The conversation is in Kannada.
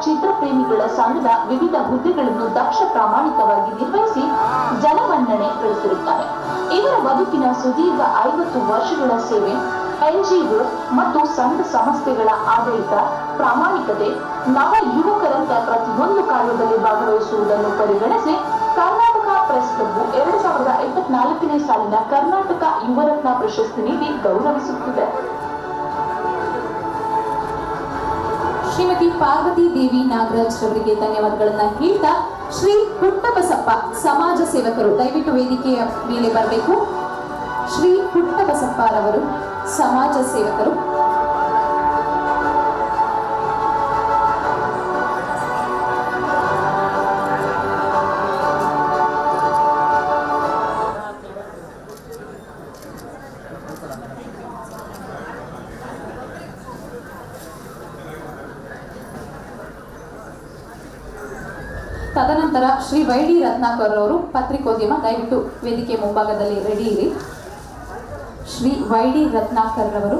ಚಿತ್ರಪ್ರೇಮಿಗಳ ಸಂಘದ ವಿವಿಧ ಹುದ್ದೆಗಳನ್ನು ದಕ್ಷ ಪ್ರಾಮಾಣಿಕವಾಗಿ ನಿರ್ವಹಿಸಿ ಜನಮನ್ನಣೆ ಗಳಿಸಿರುತ್ತಾರೆ. ಇವರ ಬದುಕಿನ ಸುದೀರ್ಘ 50 ವರ್ಷಗಳ ಸೇವೆ, NGO ಮತ್ತು ಸಂಘ ಸಂಸ್ಥೆಗಳ ಆಡಳಿತ, ಪ್ರಾಮಾಣಿಕತೆ, ನವ ಯುವಕರಂತೆ ಪ್ರತಿಯೊಂದು ಕಾರ್ಯದಲ್ಲಿ ಭಾಗವಹಿಸುವುದನ್ನು ಪರಿಗಣಿಸಿ ಕರ್ನಾಟಕ ಪ್ರೆಸ್ ಕ್ಲಬ್ 2024ನೇ ಸಾಲಿನ ಕರ್ನಾಟಕ ಯುವರತ್ನ ಪ್ರಶಸ್ತಿ ನೀಡಿ ಗೌರವಿಸುತ್ತಿದೆ. ಶ್ರೀಮತಿ ಪಾರ್ವತಿ ದೇವಿ ನಾಗರಾಜ್ ಅವರಿಗೆ ಧನ್ಯವಾದಗಳನ್ನ ಹೇಳ್ತಾ, ಶ್ರೀ ಪುಟ್ಟಬಸಪ್ಪ ಸಮಾಜ ಸೇವಕರು ದಯವಿಟ್ಟು ವೇದಿಕೆಯ ಮೇಲೆ ಬರಬೇಕು. ಶ್ರೀ ಪುಟ್ಟಬಸಪ್ಪರವರು ಸಮಾಜ ಸೇವಕರು. ತದನಂತರ ಶ್ರೀ YD ರತ್ನಾಕರ್ ಅವರು ಪತ್ರಿಕೋದ್ಯಮ, ದಯವಿಟ್ಟು ವೇದಿಕೆ ಮುಂಭಾಗದಲ್ಲಿ ರೆಡಿ ಇರಿ. ಶ್ರೀ YD ರತ್ನಾಕರ್ ಅವರು